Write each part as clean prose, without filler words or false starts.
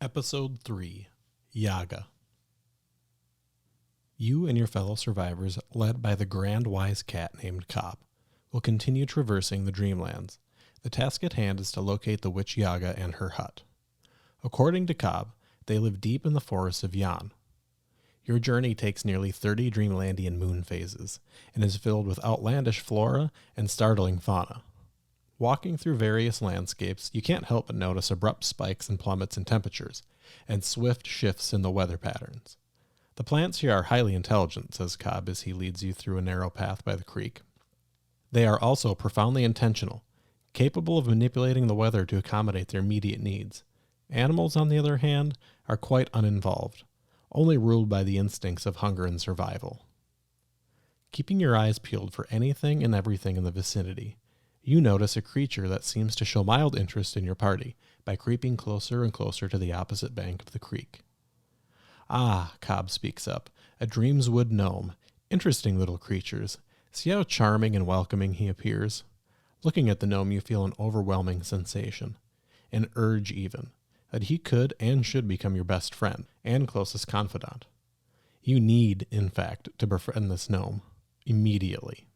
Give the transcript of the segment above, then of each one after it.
Episode 3, Yaga. You and your fellow survivors, led by the grand wise cat named Cobb, will continue traversing the Dreamlands. The task at hand is to locate the witch Yaga and her hut. According to Cobb, they live deep in the forests of Yan. Your journey takes nearly 30 Dreamlandian moon phases, and is filled with outlandish flora and startling fauna. Walking through various landscapes, you can't help but notice abrupt spikes and plummets in temperatures, and swift shifts in the weather patterns. The plants here are highly intelligent, says Cobb as he leads you through a narrow path by the creek. They are also profoundly intentional, capable of manipulating the weather to accommodate their immediate needs. Animals, on the other hand, are quite uninvolved, only ruled by the instincts of hunger and survival. Keeping your eyes peeled for anything and everything in the vicinity, you notice a creature that seems to show mild interest in your party by creeping closer and closer to the opposite bank of the creek. Ah, Cobb speaks up, a Dreamswood gnome. Interesting little creatures. See how charming and welcoming he appears? Looking at the gnome, you feel an overwhelming sensation, an urge even, that he could and should become your best friend and closest confidant. You need, in fact, to befriend this gnome immediately.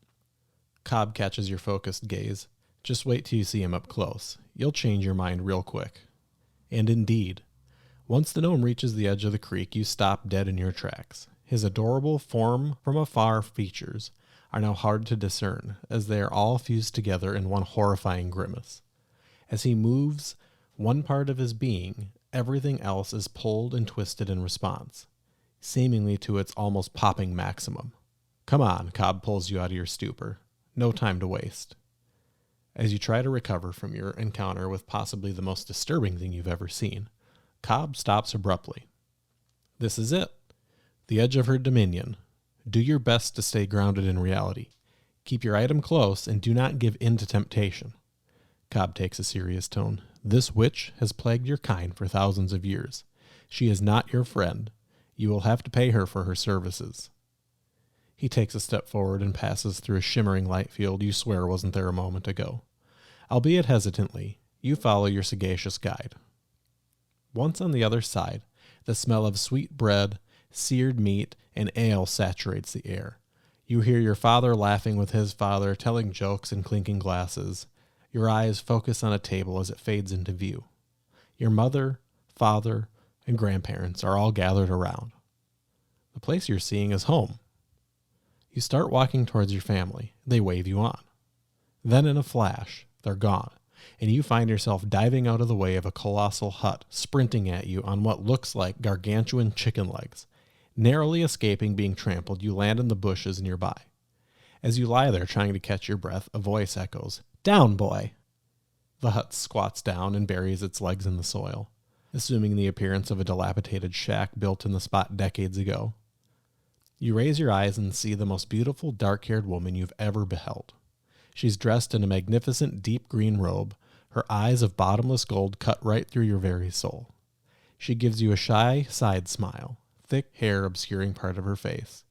Cobb catches your focused gaze. Just wait till you see him up close. You'll change your mind real quick. And indeed, once the gnome reaches the edge of the creek, you stop dead in your tracks. His adorable form from afar features are now hard to discern, as they are all fused together in one horrifying grimace. As he moves one part of his being, everything else is pulled and twisted in response, seemingly to its almost popping maximum. Come on, Cobb pulls you out of your stupor. No time to waste. As you try to recover from your encounter with possibly the most disturbing thing you've ever seen, Cobb stops abruptly. This is it. The edge of her dominion. Do your best to stay grounded in reality. Keep your item close and do not give in to temptation. Cobb takes a serious tone. This witch has plagued your kind for thousands of years. She is not your friend. You will have to pay her for her services. He takes a step forward and passes through a shimmering light field you swear wasn't there a moment ago. Albeit hesitantly, you follow your sagacious guide. Once on the other side, the smell of sweet bread, seared meat, and ale saturates the air. You hear your father laughing with his father, telling jokes and clinking glasses. Your eyes focus on a table as it fades into view. Your mother, father, and grandparents are all gathered around. The place you're seeing is home. You start walking towards your family. They wave you on. Then in a flash, they're gone, and you find yourself diving out of the way of a colossal hut, sprinting at you on what looks like gargantuan chicken legs. Narrowly escaping being trampled, you land in the bushes nearby. As you lie there trying to catch your breath, a voice echoes, "Down, boy!" The hut squats down and buries its legs in the soil, assuming the appearance of a dilapidated shack built in the spot decades ago. You raise your eyes and see the most beautiful dark-haired woman you've ever beheld. She's dressed in a magnificent deep green robe, her eyes of bottomless gold cut right through your very soul. She gives you a shy side smile, thick hair obscuring part of her face.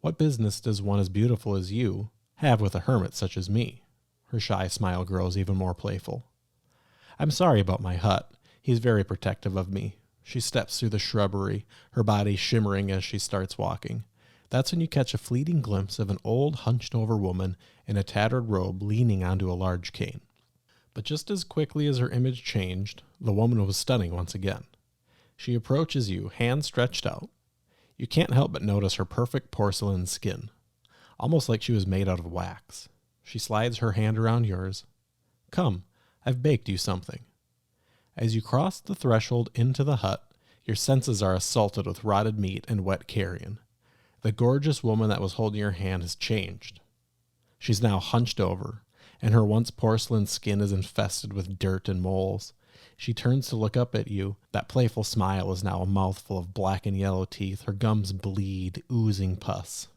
What business does one as beautiful as you have with a hermit such as me? Her shy smile grows even more playful. I'm sorry about my hut. He's very protective of me. She steps through the shrubbery, her body shimmering as she starts walking. That's when you catch a fleeting glimpse of an old, hunched-over woman in a tattered robe leaning onto a large cane. But just as quickly as her image changed, the woman was stunning once again. She approaches you, hands stretched out. You can't help but notice her perfect porcelain skin, almost like she was made out of wax. She slides her hand around yours. Come, I've baked you something. As you cross the threshold into the hut, your senses are assaulted with rotted meat and wet carrion. The gorgeous woman that was holding your hand has changed. She's now hunched over, and her once porcelain skin is infested with dirt and moles. She turns to look up at you. That playful smile is now a mouthful of black and yellow teeth. Her gums bleed, oozing pus.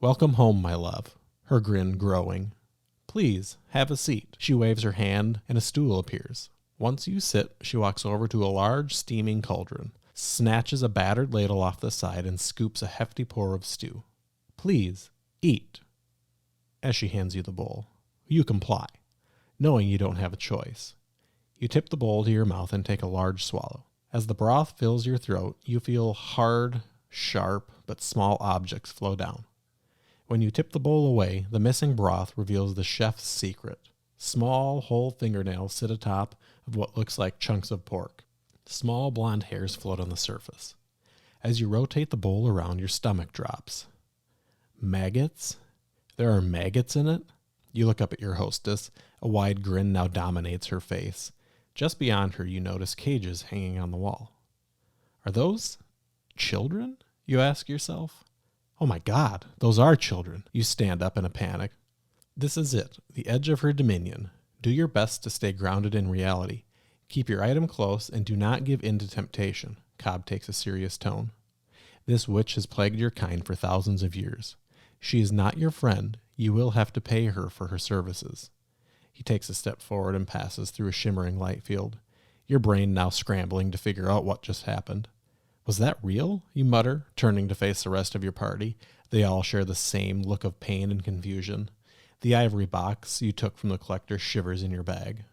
Welcome home, my love, her grin growing. Please, have a seat. She waves her hand, and a stool appears. Once you sit, she walks over to a large, steaming cauldron, snatches a battered ladle off the side, and scoops a hefty pour of stew. Please, eat. As she hands you the bowl, you comply, knowing you don't have a choice. You tip the bowl to your mouth and take a large swallow. As the broth fills your throat, you feel hard, sharp, but small objects flow down. When you tip the bowl away, the missing broth reveals the chef's secret. Small, whole fingernails sit atop of what looks like chunks of pork. Small blonde hairs float on the surface. As you rotate the bowl around, your stomach drops. Maggots? There are maggots in it? You look up at your hostess. A wide grin now dominates her face. Just beyond her, you notice cages hanging on the wall. Are those children? You ask yourself. Oh my God, those are children. You stand up in a panic. This is it, the edge of her dominion. Do your best to stay grounded in reality. Keep your item close and do not give in to temptation. Cobb takes a serious tone. This witch has plagued your kind for thousands of years. She is not your friend. You will have to pay her for her services. He takes a step forward and passes through a shimmering light field. Your brain now scrambling to figure out what just happened. Was that real? You mutter, turning to face the rest of your party. They all share the same look of pain and confusion. The ivory box you took from the collector shivers in your bag.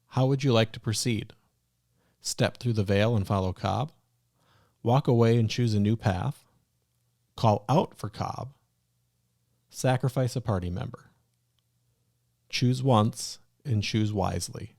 How would you like to proceed? Step through the veil and follow Cobb? Walk away and choose a new path? Call out for Cobb? Sacrifice a party member? Choose once and choose wisely.